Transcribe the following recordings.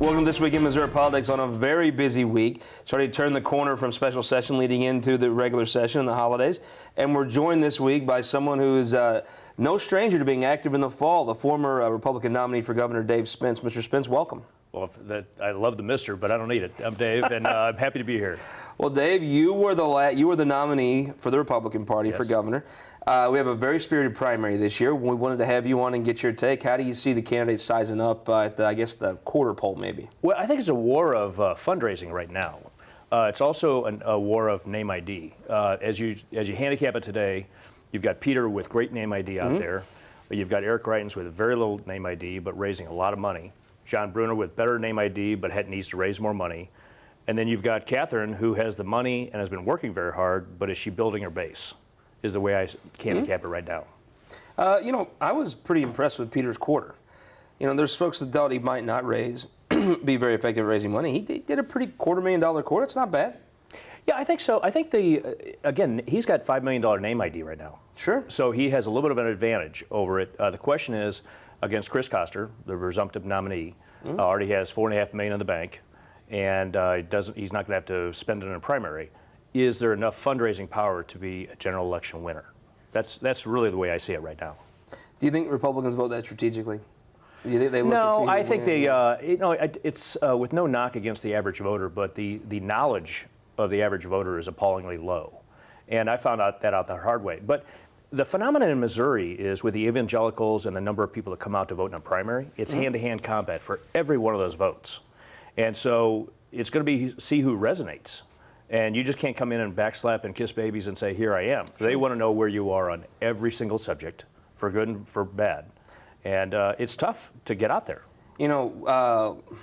Welcome to This Week in Missouri Politics on a very busy week. Starting to turn the corner from special session leading into the regular session and the holidays. And we're joined this week by someone who is no stranger to being active in the fall, the former Republican nominee for Governor Dave Spence. Mr. Spence, welcome. Well, I love the mister, but I don't need it. I'm Dave, and I'm happy to be here. Well, Dave, you were the nominee for the Republican Party for governor. We have a very spirited primary this year. We wanted to have you on and get your take. How do you see the candidates sizing up at, I guess, the quarter poll maybe? Well, I think it's a war of fundraising right now. It's also a war of name ID. As you handicap it today, you've got Peter with great name ID out there. But you've got Eric Greitens with very little name ID, but raising a lot of money. John Bruner with better name ID, but needs to raise more money. And then you've got Catherine, who has the money and has been working very hard, but is she building her base? Is the way I handicap it right now. I was pretty impressed with Peter's quarter. There's folks that thought he might not be very effective at raising money. He did a pretty $250,000 quarter. It's not bad. Yeah, I think so. I think again, he's got $5 million name ID right now. Sure. So he has a little bit of an advantage over it. The question is, against Chris Koster, the presumptive nominee, already has $4.5 million in the bank, and he's not going to have to spend it in a primary. Is there enough fundraising power to be a general election winner? That's really the way I see it right now. Do you think Republicans vote that strategically? Do you think they look No, I think they. It's with no knock against the average voter, but the knowledge of the average voter is appallingly low, and I found out the hard way. But the phenomenon in Missouri is with the evangelicals and the number of people that come out to vote in a primary, it's hand-to-hand combat for every one of those votes. And so it's going to be see who resonates. And you just can't come in and backslap and kiss babies and say, here I am. Sure. They want to know where you are on every single subject, for good and for bad. And it's tough to get out there.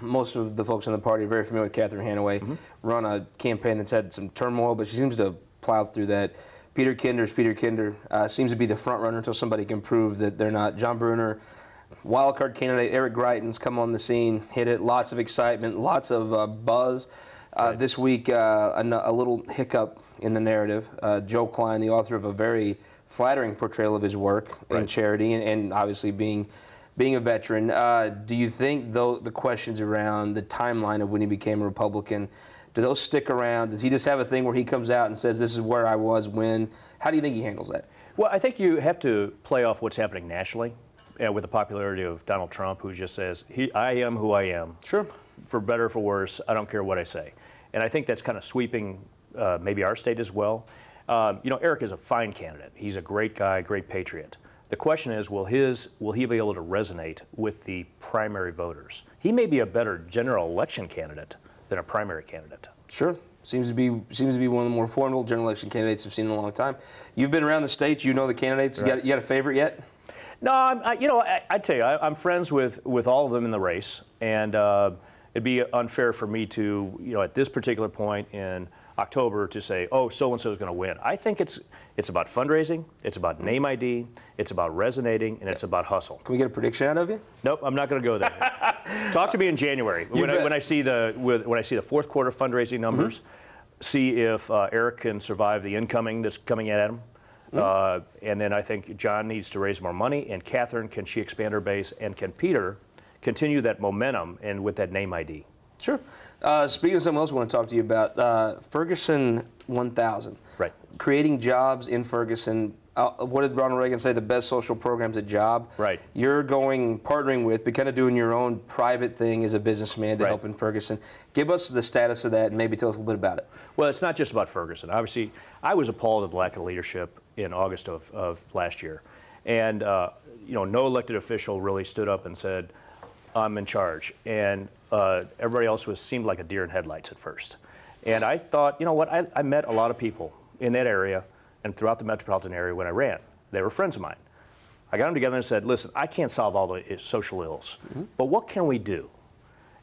Most of the folks in the party are very familiar with Catherine Hanaway, run a campaign that's had some turmoil, but she seems to plow through that. Peter Kinder seems to be the front runner until somebody can prove that they're not. John Bruner, wildcard candidate Eric Greitens come on the scene, hit it, lots of excitement, lots of buzz. This week, a little hiccup in the narrative. Joe Klein, the author of a very flattering portrayal of his work in charity and obviously being a veteran. Do you think, though, the questions around the timeline of when he became a Republican, do those stick around? Does he just have a thing where he comes out and says, this is where I was when? How do you think he handles that? Well, I think you have to play off what's happening nationally with the popularity of Donald Trump, who just says, I am who I am. Sure. For better or for worse, I don't care what I say. And I think that's kind of sweeping maybe our state as well. Eric is a fine candidate. He's a great guy, great patriot. The question is, will he be able to resonate with the primary voters? He may be a better general election candidate than a primary candidate. Sure. Seems to be one of the more formidable general election candidates I've seen in a long time. You've been around the state. You know the candidates. Right. You got a favorite yet? No, I'd tell you, I'm friends with all of them in the race, and it'd be unfair for me to, at this particular point in October to say, oh, so-and-so is going to win. I think it's about fundraising, it's about name ID, it's about resonating, and it's about hustle. Can we get a prediction out of you? Nope, I'm not going to go there. Talk to me in January when I see the fourth quarter fundraising numbers. See if Eric can survive the incoming that's coming at him. And then I think John needs to raise more money, and Catherine, can she expand her base, and can Peter continue that momentum and with that name ID? Sure. Speaking of something else I want to talk to you about, Ferguson 1000. Right. Creating jobs in Ferguson. What did Ronald Reagan say? The best social program's a job. Right. You're partnering with, but kind of doing your own private thing as a businessman to help in Ferguson. Give us the status of that and maybe tell us a little bit about it. Well, it's not just about Ferguson. Obviously, I was appalled at the lack of leadership in August of last year. And, no elected official really stood up and said, I'm in charge. And everybody else seemed like a deer in headlights at first. And I thought, you know what, I met a lot of people in that area and throughout the metropolitan area when I ran. They were friends of mine. I got them together and said, listen, I can't solve all the social ills, but what can we do?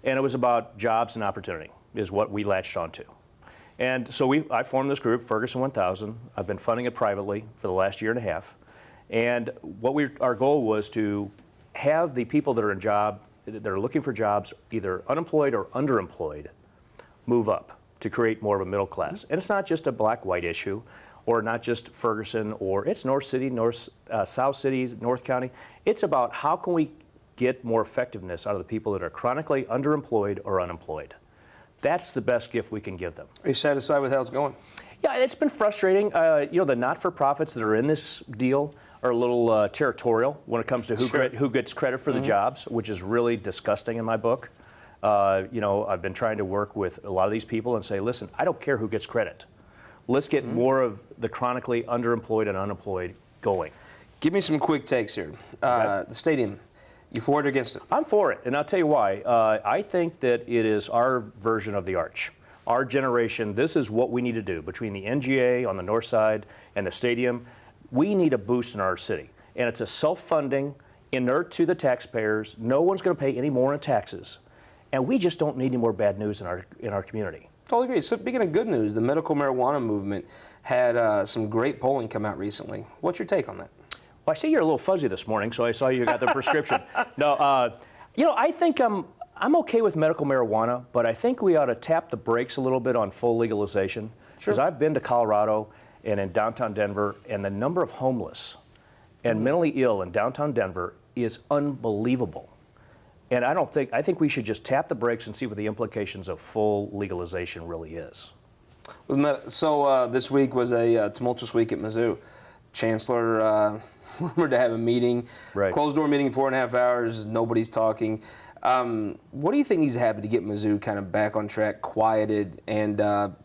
And it was about jobs and opportunity is what we latched onto. And so I formed this group, Ferguson 1000. I've been funding it privately for the last year and a half. And our goal was to have the people that are looking for jobs, either unemployed or underemployed, move up to create more of a middle class. And it's not just a black-white issue, or not just Ferguson, or it's North City, South City, North County. It's about how can we get more effectiveness out of the people that are chronically underemployed or unemployed. That's the best gift we can give them. Are you satisfied with how it's going? Yeah, it's been frustrating. The not-for-profits that are in this deal are a little territorial when it comes to who gets credit for the jobs, which is really disgusting in my book. I've been trying to work with a lot of these people and say, listen, I don't care who gets credit. Let's get more of the chronically underemployed and unemployed going. Give me some quick takes here. The stadium, you for it or against it? I'm for it, and I'll tell you why. I think that it is our version of the Arch. Our generation, this is what we need to do. Between the NGA on the north side and the stadium, we need a boost in our city. And it's a self-funding, inert to the taxpayers. No one's going to pay any more in taxes. And we just don't need any more bad news in our community. Totally agree. So speaking of good news, the medical marijuana movement had some great polling come out recently. What's your take on that? Well, I see you're a little fuzzy this morning, so I saw you got the prescription. No, I think I'm okay with medical marijuana, but I think we ought to tap the brakes a little bit on full legalization. Because I've been to Colorado and in downtown Denver, and the number of homeless and mentally ill in downtown Denver is unbelievable. And I think we should just tap the brakes and see what the implications of full legalization really is. So this week was a tumultuous week at Mizzou. Chancellor rumored to have a meeting, closed door meeting, 4.5 hours, nobody's talking. What do you think needs to happen to get Mizzou kind of back on track, quieted, and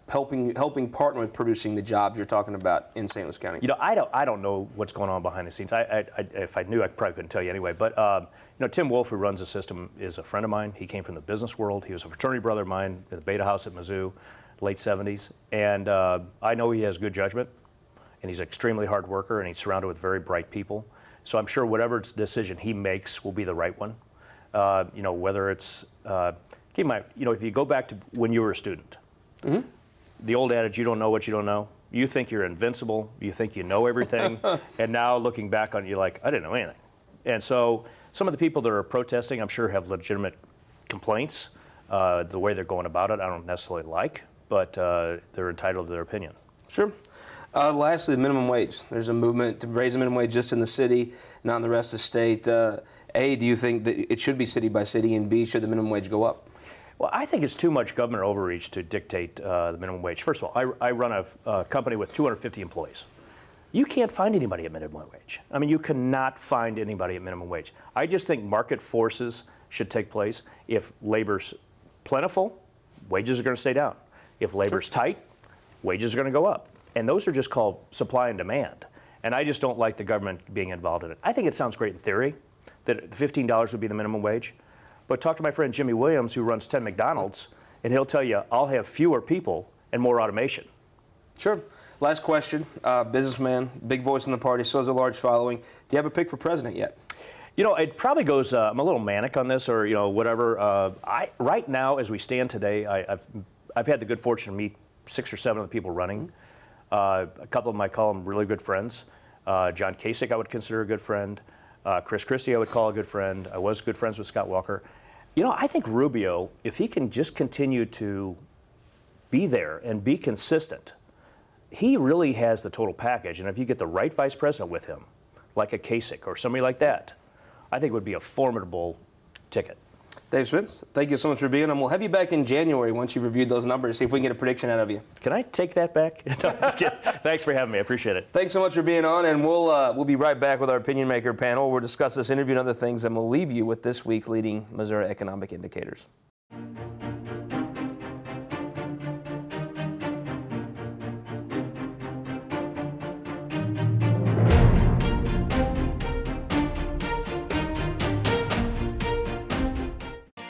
helping partner with producing the jobs you're talking about in St. Louis County? I don't know what's going on behind the scenes. If I knew, I probably couldn't tell you anyway. But Tim Wolf, who runs the system, is a friend of mine. He came from the business world. He was a fraternity brother of mine at the Beta House at Mizzou, late 70s. And I know he has good judgment, and he's an extremely hard worker, and he's surrounded with very bright people. So I'm sure whatever decision he makes will be the right one. Whether it's, keep in mind, if you go back to when you were a student, the old adage, you don't know what you don't know. You think you're invincible. You think you know everything. And now looking back on it, you're like, I didn't know anything. And so some of the people that are protesting, I'm sure, have legitimate complaints. The way they're going about it, I don't necessarily like, but they're entitled to their opinion. Sure. Lastly, the minimum wage. There's a movement to raise the minimum wage just in the city, not in the rest of the state. A, do you think that it should be city by city? And B, should the minimum wage go up? Well, I think it's too much government overreach to dictate the minimum wage. First of all, I run a company with 250 employees. You can't find anybody at minimum wage. I mean, you cannot find anybody at minimum wage. I just think market forces should take place. If labor's plentiful, wages are going to stay down. If labor's tight, wages are going to go up. And those are just called supply and demand. And I just don't like the government being involved in it. I think it sounds great in theory that $15 would be the minimum wage. But talk to my friend Jimmy Williams, who runs 10 McDonald's, and he'll tell you, I'll have fewer people and more automation. Sure. Last question. Businessman, big voice in the party, still has a large following. Do you have a pick for president yet? It probably goes, I'm a little manic on this or, whatever. Right now, as we stand today, I've had the good fortune to meet 6 or 7 of the people running. A couple of them I call them really good friends. John Kasich I would consider a good friend. Chris Christie I would call a good friend. I was good friends with Scott Walker. I think Rubio, if he can just continue to be there and be consistent, he really has the total package. And if you get the right vice president with him, like a Kasich or somebody like that, I think it would be a formidable ticket. Dave Spence, thank you so much for being on. We'll have you back in January once you've reviewed those numbers, see if we can get a prediction out of you. Can I take that back? No, just kidding. Thanks for having me. I appreciate it. Thanks so much for being on, and we'll be right back with our Opinion Maker panel. We'll discuss this interview and other things, and we'll leave you with this week's leading Missouri economic indicators.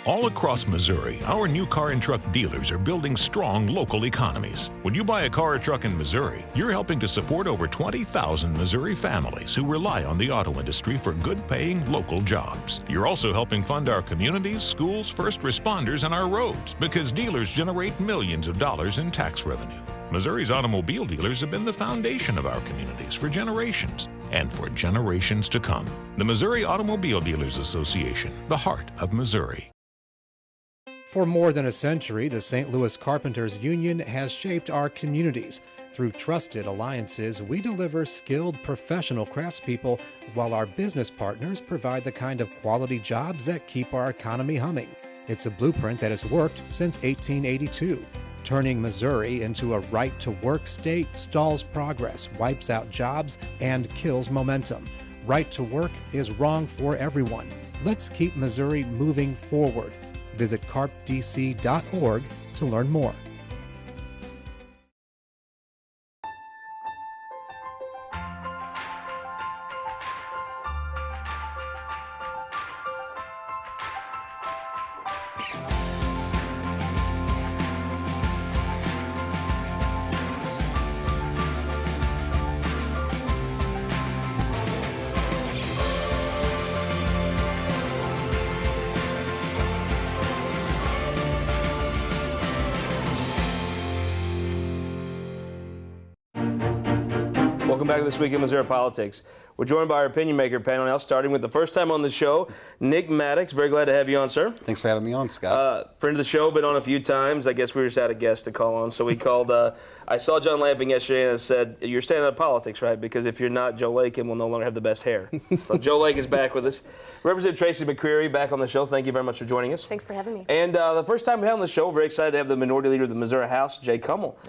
All across Missouri, our new car and truck dealers are building strong local economies. When you buy a car or truck in Missouri, you're helping to support over 20,000 Missouri families who rely on the auto industry for good-paying local jobs. You're also helping fund our communities, schools, first responders, and our roads because dealers generate millions of dollars in tax revenue. Missouri's automobile dealers have been the foundation of our communities for generations and for generations to come. The Missouri Automobile Dealers Association, the heart of Missouri. For more than a century, the St. Louis Carpenters Union has shaped our communities. Through trusted alliances, we deliver skilled professional craftspeople while our business partners provide the kind of quality jobs that keep our economy humming. It's a blueprint that has worked since 1882. Turning Missouri into a right-to-work state stalls progress, wipes out jobs, and kills momentum. Right to work is wrong for everyone. Let's keep Missouri moving forward. Visit carpdc.org to learn more. Welcome back to This Week in Missouri Politics. We're joined by our opinion maker panel now, starting with the first time on the show, Nick Maddux. Very glad to have you on, sir. Thanks for having me on, Scott. Friend of the show, been on a few times. I guess we just had a guest to call on, so we called. I saw John Lamping yesterday and said, "You're staying out of politics, right? Because if you're not, Joe Lakin will no longer have the best hair." So Joe Lakin is back with us. Representative Tracy McCreery back on the show. Thank you very much for joining us. Thanks for having me. And the first time we had on the show, very excited to have the Minority Leader of the Missouri House, Jake Hummel.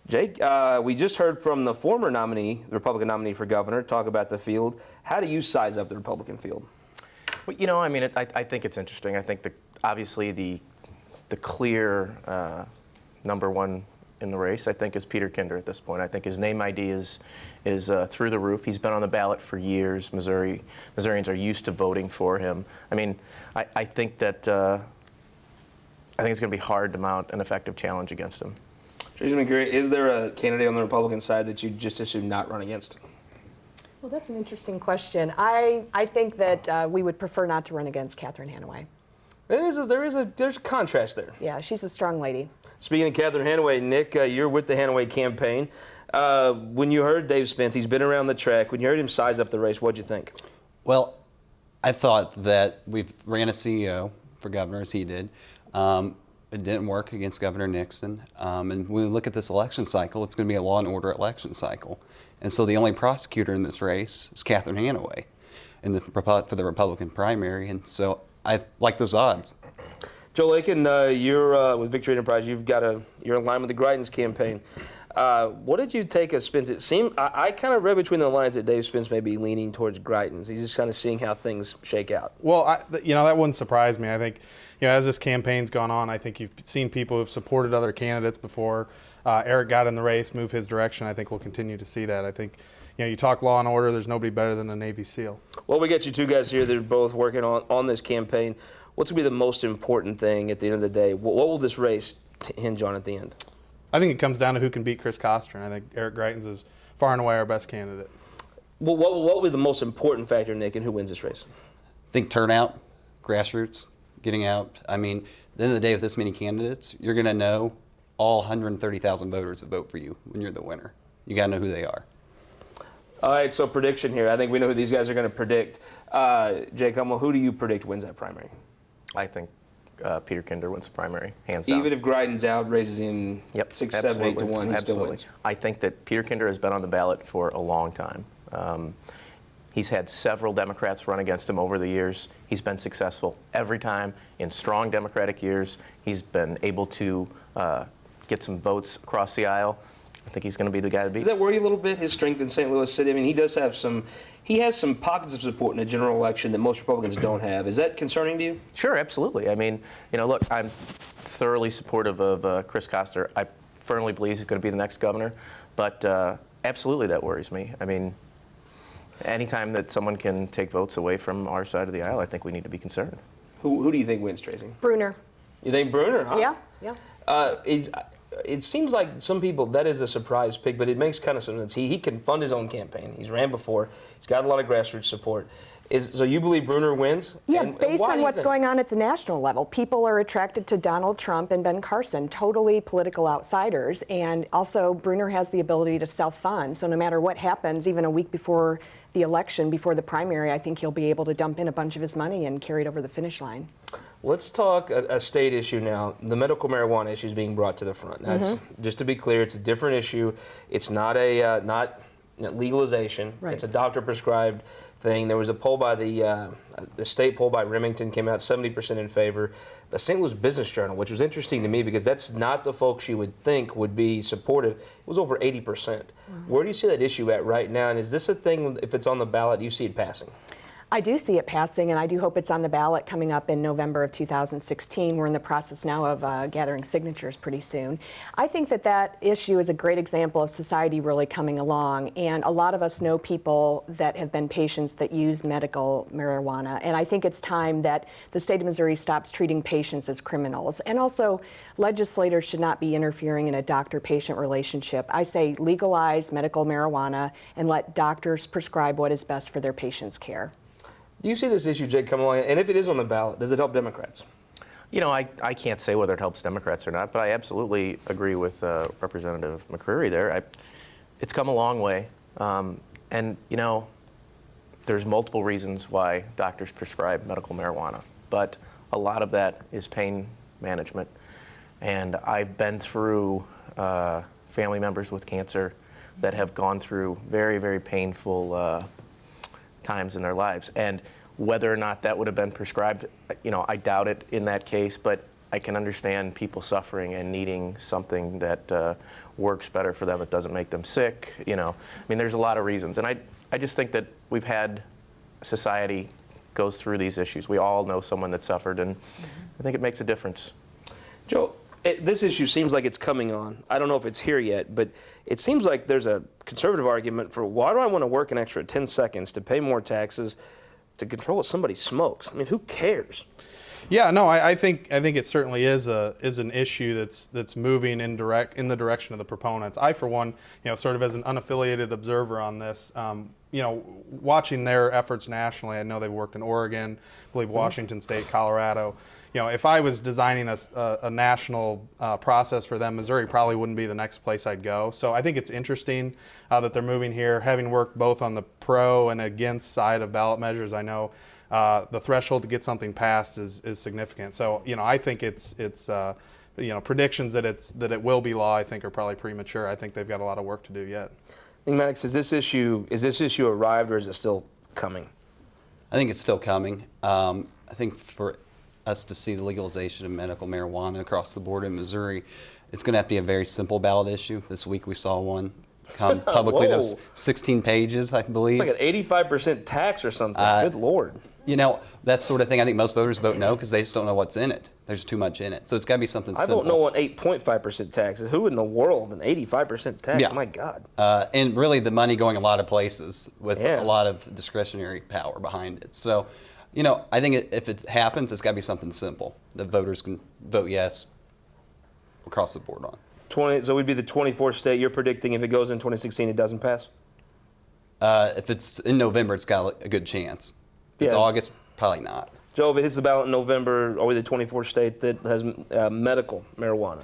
Jake, we just heard from the former nominee, the Republican nominee for governor, talk about the field. How do you size up the Republican field? Well, you know, I mean, I think it's interesting. I think obviously the clear number one in the race, I think, is Peter Kinder at this point. I think his name ID is through the roof. He's been on the ballot for years. Missourians are used to voting for him. I mean, I think that I think it's going to be hard to mount an effective challenge against him. Tracy McCreery, is there a candidate on the Republican side that you just assume not run against? Well, that's an interesting question. I think that we would prefer not to run against Catherine Hanaway. There's a contrast there. Yeah, she's a strong lady. Speaking of Catherine Hanaway, Nick, you're with the Hanaway campaign. When you heard Dave Spence, he's been around the track. When you heard him size up the race, what'd you think? Well, I thought that we ran a CEO for governor, as he did. It didn't work against Governor Nixon. And when we look at this election cycle, it's going to be a law and order election cycle. And so the only prosecutor in this race is Catherine Hanaway for the Republican primary. And so I like those odds. Joe Lakin, you're with Victory Enterprise. You're in line with the Greitens campaign. What did you take of Spence? It seemed I kind of read between the lines that Dave Spence may be leaning towards Greitens. He's just kind of seeing how things shake out. Well, that wouldn't surprise me. I think, as this campaign's gone on, I think you've seen people who've supported other candidates before. Eric got in the race, moved his direction. I think we'll continue to see that. I think, you talk law and order. There's nobody better than a Navy SEAL. Well, we got you two guys here that are both working on this campaign. What's going to be the most important thing at the end of the day? What will this race hinge on at the end? I think it comes down to who can beat Chris Koster, and I think Eric Greitens is far and away our best candidate. Well, what will be the most important factor, Nick, in who wins this race? I think turnout, grassroots, getting out. I mean, at the end of the day, with this many candidates, you're going to know all 130,000 voters that vote for you when you're the winner. You got to know who they are. All right, so prediction here. I think we know who these guys are going to predict. Jake Hummel, who do you predict wins that primary? I think Peter Kinder wins the primary, hands down. Even if Greitens outraises him 6, 7, 8 to 1, he still wins. I think that Peter Kinder has been on the ballot for a long time. He's had several Democrats run against him over the years. He's been successful every time in strong Democratic years. He's been able to get some votes across the aisle. I think he's going to be the guy to beat. Does that worry you a little bit, his strength in St. Louis City? I mean, he has some pockets of support in a general election that most Republicans don't have. Is that concerning to you? Sure, absolutely. I mean, look, I'm thoroughly supportive of Chris Koster. I firmly believe he's going to be the next governor, but absolutely that worries me. I mean, anytime that someone can take votes away from our side of the aisle, I think we need to be concerned. Who do you think wins, Tracy? Bruner. You think Bruner, huh? Yeah. It seems like some people, that is a surprise pick, but it makes kind of sense. He can fund his own campaign. He's ran before. He's got a lot of grassroots support. So you believe Bruner wins? Yeah, based on what's going on at the national level. People are attracted to Donald Trump and Ben Carson, totally political outsiders. And also, Bruner has the ability to self-fund. So no matter what happens, even a week before the election, before the primary, I think he'll be able to dump in a bunch of his money and carry it over the finish line. Let's talk a state issue now. The medical marijuana issue is being brought to the front. Now, it's, just to be clear, it's a different issue. It's not a legalization. Right. It's a doctor-prescribed thing. There was a poll by the state poll by Remington came out 70% in favor. The St. Louis Business Journal, which was interesting to me because that's not the folks you would think would be supportive, it was over 80%. Where do you see that issue at right now? And is this a thing, if it's on the ballot, do you see it passing? I do see it passing, and I do hope it's on the ballot coming up in November of 2016. We're in the process now of gathering signatures pretty soon. I think that that issue is a great example of society really coming along, and a lot of us know people that have been patients that use medical marijuana, and I think it's time that the state of Missouri stops treating patients as criminals. And also, legislators should not be interfering in a doctor-patient relationship. I say legalize medical marijuana and let doctors prescribe what is best for their patients' care. Do you see this issue, Jake, come along? And if it is on the ballot, does it help Democrats? You know, I can't say whether it helps Democrats or not, but I absolutely agree with Representative McCreery there. It's come a long way. And, you know, there's multiple reasons why doctors prescribe medical marijuana, but a lot of that is pain management. And I've been through family members with cancer that have gone through very, very painful times in their lives. And whether or not that would have been prescribed, you know, I doubt it in that case, but I can understand people suffering and needing something that works better for them. It doesn't make them sick, you know. I mean, there's a lot of reasons. And I just think that we've had society goes through these issues. We all know someone that suffered, and I think it makes a difference. Joe, this issue seems like it's coming on. I don't know if it's here yet, but it seems like there's a conservative argument for why do I want to work an extra 10 seconds to pay more taxes to control what somebody smokes? I mean, who cares? Yeah, no, I think it certainly is an issue that's moving in the direction of the proponents. I, for one, you know, sort of as an unaffiliated observer on this, you know, watching their efforts nationally, I know they've worked in Oregon, I believe Washington State, Colorado. You know, if I was designing a national process for them, Missouri probably wouldn't be the next place I'd go. So I think it's interesting that they're moving here, having worked both on the pro and against side of ballot measures. I know the threshold to get something passed is significant. So, you know, I think it's you know, predictions that it will be law, I think, are probably premature. I think they've got a lot of work to do yet. Nick Maddux, is this issue arrived or is it still coming? I think it's still coming. I think for us to see the legalization of medical marijuana across the board in Missouri, it's going to have to be a very simple ballot issue. This week we saw one come publicly. That was 16 pages, I believe. It's like an 85% tax or something. Good Lord. You know, that sort of thing, I think most voters vote no because they just don't know what's in it. There's too much in it. So it's got to be something simple. I vote no on 8.5% taxes. Who in the world, an 85% tax? Yeah. My God. And really the money going a lot of places with Yeah. a lot of discretionary power behind it. So, you know, I think if it happens, it's got to be something simple that voters can vote yes across the board on. So we'd be the 24th state. You're predicting if it goes in 2016, it doesn't pass? If it's in November, it's got a good chance. If it's Yeah. August, probably not. Joe, if it hits the ballot in November, are we the 24th state that has medical marijuana?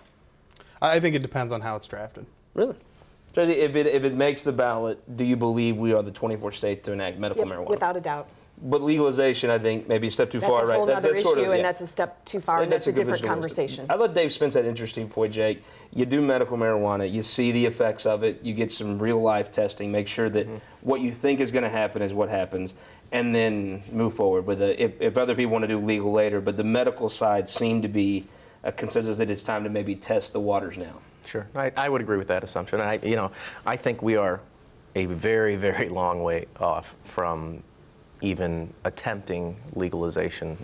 I think it depends on how it's drafted. Really? Tracy, if it makes the ballot, do you believe we are the 24th state to enact medical Yep, marijuana? without a doubt. But legalization, I think, maybe a step too That's far, a right? whole other issue, sort of, and that's a step too far, and that's a different conventional conversation. wisdom. I let Dave Spence that interesting point, Jake. You do medical marijuana, you see the effects of it, you get some real-life testing, make sure that what you think is going to happen is what happens, and then move forward with it. If other people want to do legal later, but the medical side seemed to be a consensus that it's time to maybe test the waters now. Sure, I would agree with that assumption. I think we are a very, very long way off from even attempting legalization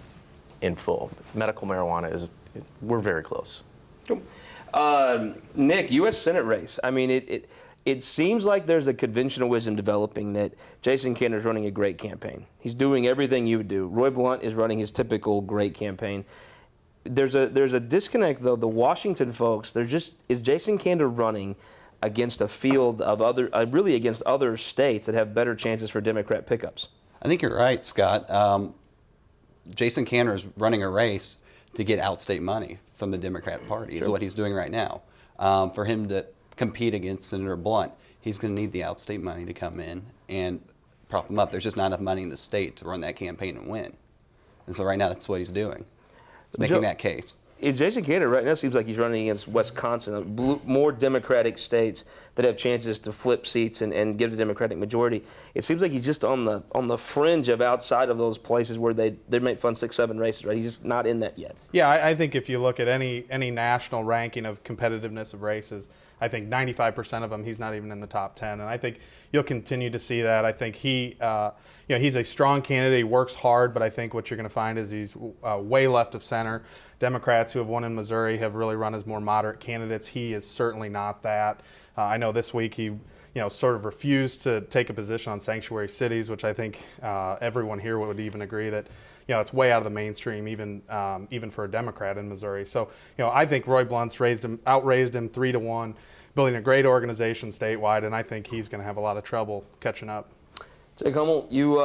in full. Medical marijuana we're very close. Nick, U.S. Senate race. I mean, it seems like there's a conventional wisdom developing that Jason Kander's running a great campaign. He's doing everything you would do. Roy Blunt is running his typical great campaign. There's a disconnect, though. The Washington folks, is Jason Kander running against a field of really against other states that have better chances for Democrat pickups? I think you're right, Scott. Jason Kanter is running a race to get outstate money from the Democrat Party, is what he's doing right now. For him to compete against Senator Blunt, he's going to need the outstate money to come in and prop him up. There's just not enough money in the state to run that campaign and win. And so right now, that's what he's doing. making that case. Jason Kander right now seems like he's running against Wisconsin, more Democratic states that have chances to flip seats and get a Democratic majority. It seems like he's just on the fringe of outside of those places where they make fun 6-7 races, right? He's just not in that yet. Yeah, I think if you look at any national ranking of competitiveness of races, I think 95% of them he's not even in the top 10, and I think you'll continue to see that. I think he's a strong candidate. He works hard, but I think what you're going to find is he's way left of center. Democrats who have won in Missouri have really run as more moderate candidates. He is certainly not that. I know this week he, sort of refused to take a position on sanctuary cities, which I think everyone here would even agree that, it's way out of the mainstream, even for a Democrat in Missouri. So, I think Roy Blunt's outraised him 3-1, building a great organization statewide, and I think he's going to have a lot of trouble catching up. Jake Hummel, you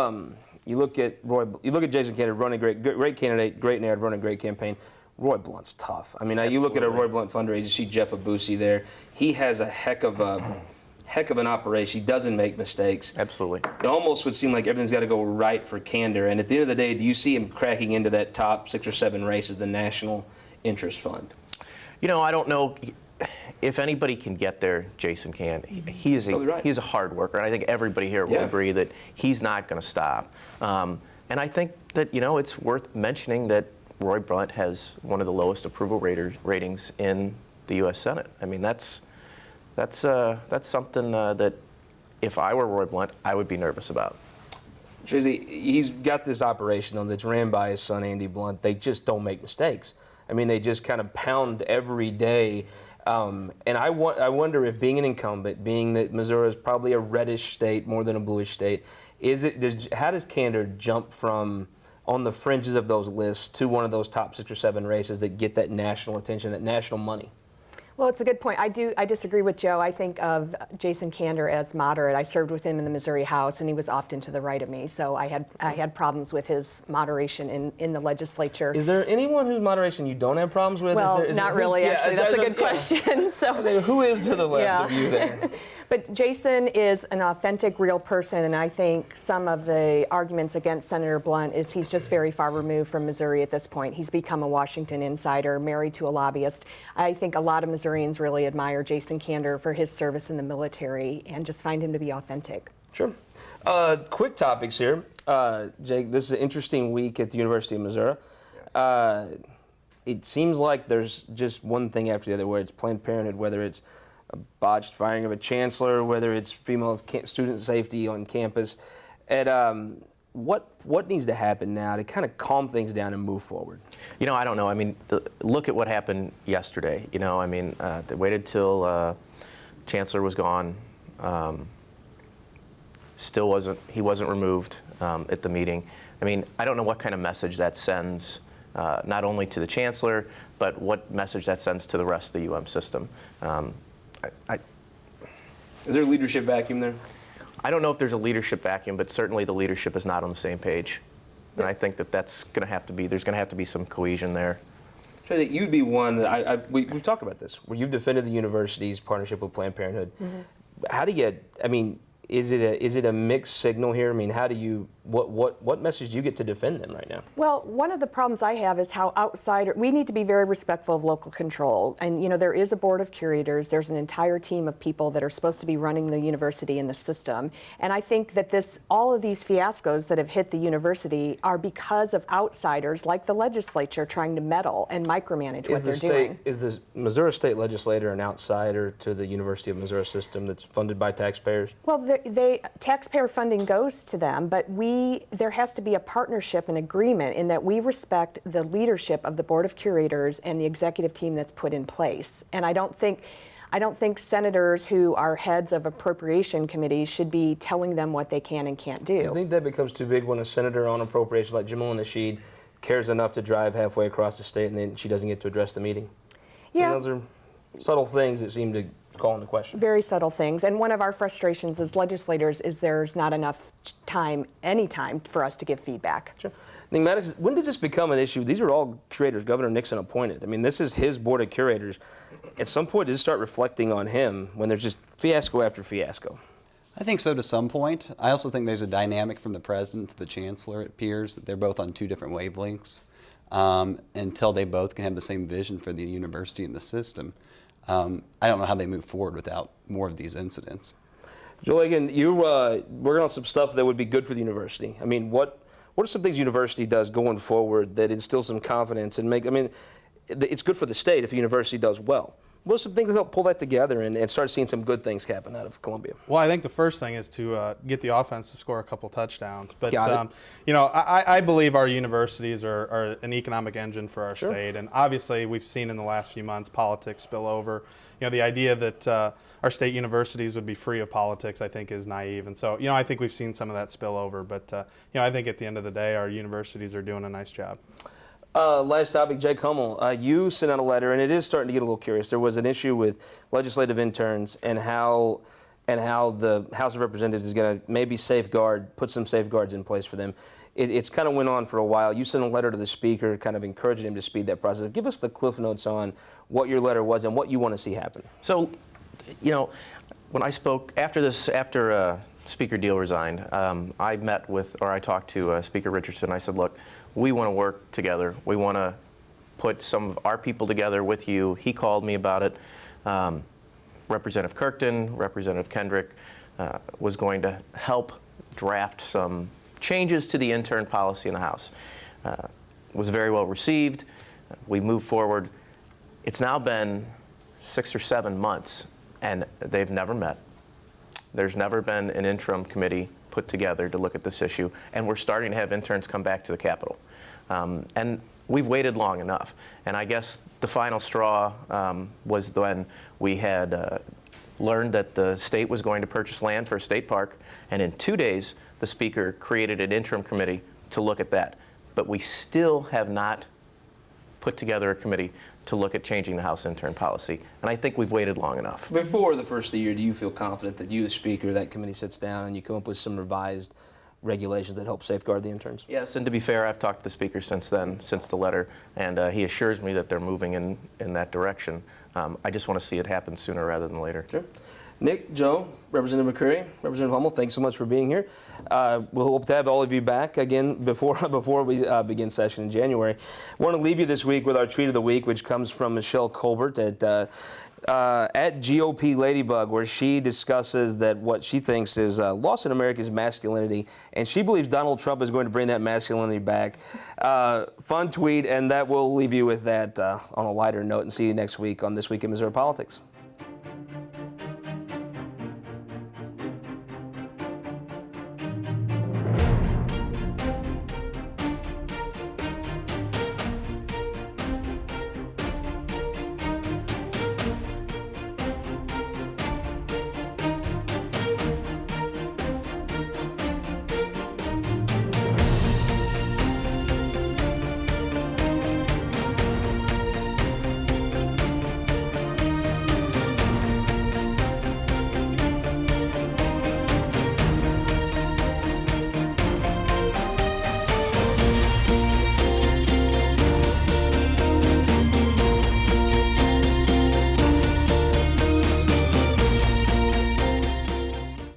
look at Jason Kander running great candidate, great narrative, running a great campaign. Roy Blunt's tough. I mean, you look at a Roy Blunt fundraiser, you see Jeff Abusi there. He has a heck of an operation. He doesn't make mistakes. Absolutely. It almost would seem like everything's got to go right for Kander. And at the end of the day, do you see him cracking into that top 6 or 7 races, the National Interest Fund? I don't know if anybody can get there. Jason can. He is a hard worker, and I think everybody here will agree that he's not going to stop. And I think that it's worth mentioning that Roy Blunt has one of the lowest approval ratings in the U.S. Senate. I mean, that's something that if I were Roy Blunt, I would be nervous about. Tracy, he's got this operation though that's ran by his son Andy Blunt. They just don't make mistakes. I mean, they just kind of pound every day. And I wonder if being an incumbent, being that Missouri is probably a reddish state more than a bluish state, how does Kander jump from on the fringes of those lists to one of those top 6 or 7 races that get that national attention, that national money? Well, it's a good point. I disagree with Joe. I think of Jason Kander as moderate. I served with him in the Missouri House, and he was often to the right of me. So I had problems with his moderation in the legislature. Is there anyone whose moderation you don't have problems with? Well, not really, actually. That's a good question. So who is to the left of you there? But Jason is an authentic, real person, and I think some of the arguments against Senator Blunt is he's just very far removed from Missouri at this point. He's become a Washington insider, married to a lobbyist. I think a lot of Missourians really admire Jason Kander for his service in the military and just find him to be authentic. Sure. Quick topics here. Jake, this is an interesting week at the University of Missouri. It seems like there's just one thing after the other, where it's Planned Parenthood, whether it's a botched firing of a chancellor, whether it's female student safety on campus. And what needs to happen now to kind of calm things down and move forward? I don't know. I mean, look at what happened yesterday. They waited till chancellor was gone. He wasn't removed at the meeting. I mean, I don't know what kind of message that sends, not only to the chancellor, but what message that sends to the rest of the UM system. Is there a leadership vacuum there? I don't know if there's a leadership vacuum, but certainly the leadership is not on the same page. And I think there's going to have to be some cohesion there. Tracy, you'd be one that we've talked about this, where you've defended the university's partnership with Planned Parenthood. Mm-hmm. How do you, is it a mixed signal here? I mean, how do you, what message do you get to defend them right now? Well, one of the problems I have is how we need to be very respectful of local control. And, there is a board of curators. There's an entire team of people that are supposed to be running the university and the system. And I think that all of these fiascos that have hit the university are because of outsiders like the legislature trying to meddle and micromanage what they're doing. Is the Missouri State Legislature an outsider to the University of Missouri system that's funded by taxpayers? Well, taxpayer funding goes to them, but there has to be a partnership and agreement in that we respect the leadership of the Board of Curators and the executive team that's put in place. And I don't think senators who are heads of appropriation committees should be telling them what they can and can't do. Do you think that becomes too big when a senator on appropriations like Jamila Nasheed cares enough to drive halfway across the state and then she doesn't get to address the meeting? Yeah. Those are subtle things that seem to call into question. Very subtle things. And one of our frustrations as legislators is there's not enough any time for us to give feedback. Sure. Nick Maddux, when does this become an issue? These are all curators Governor Nixon appointed. I mean, this is his board of curators. At some point, does it start reflecting on him when there's just fiasco after fiasco? I think so to some point. I also think there's a dynamic from the president to the chancellor. It appears that they're both on 2 different wavelengths. until they both can have the same vision for the university and the system. I don't know how they move forward without more of these incidents. Joe Lakin, you're working on some stuff that would be good for the university. I mean, what are some things the university does going forward that instills some confidence and it's good for the state if the university does well. What are some things that help pull that together and start seeing some good things happen out of Columbia? Well, I think the first thing is to get the offense to score a couple touchdowns. But, Got it. you know, I believe our universities are an economic engine for our state. And obviously, we've seen in the last few months politics spill over. You know, the idea that our state universities would be free of politics, I think, is naive. And so, you know, I think we've seen some of that spill over. But, you know, I think at the end of the day, our universities are doing a nice job. Last topic, Jake Hummel. You sent out a letter, and it is starting to get a little curious. There was an issue with legislative interns and how the House of Representatives is going to maybe put some safeguards in place for them. It's kind of went on for a while. You sent a letter to the Speaker kind of encouraging him to speed that process. Give us the cliff notes on what your letter was and what you want to see happen. So, you know, when I spoke after Speaker Deal resigned, I talked to Speaker Richardson. I said, look, we want to work together. We want to put some of our people together with you. He called me about it. Representative Kirkton, Representative Kendrick was going to help draft some changes to the intern policy in the House. Was very well received. We moved forward. It's now been 6 or 7 months, and they've never met. There's never been an interim committee put together to look at this issue, and we're starting to have interns come back to the Capitol. And we've waited long enough. And I guess the final straw was when we had learned that the state was going to purchase land for a state park, and in 2 days, the Speaker created an interim committee to look at that. But we still have not put together a committee to look at changing the House intern policy. And I think we've waited long enough. Before the first of the year, do you feel confident that you, the Speaker, that committee sits down and you come up with some revised regulations that help safeguard the interns? Yes, and to be fair, I've talked to the Speaker since then, since the letter, and he assures me that they're moving in that direction. I just want to see it happen sooner rather than later. Sure. Nick, Joe, Representative McCreery, Representative Hummel, thanks so much for being here. We'll hope to have all of you back again before we begin session in January. I want to leave you this week with our tweet of the week, which comes from Michelle Colbert at GOP Ladybug, where she discusses that what she thinks is lost in America's masculinity, and she believes Donald Trump is going to bring that masculinity back. Fun tweet, and that will leave you with that on a lighter note, and see you next week on This Week in Missouri Politics.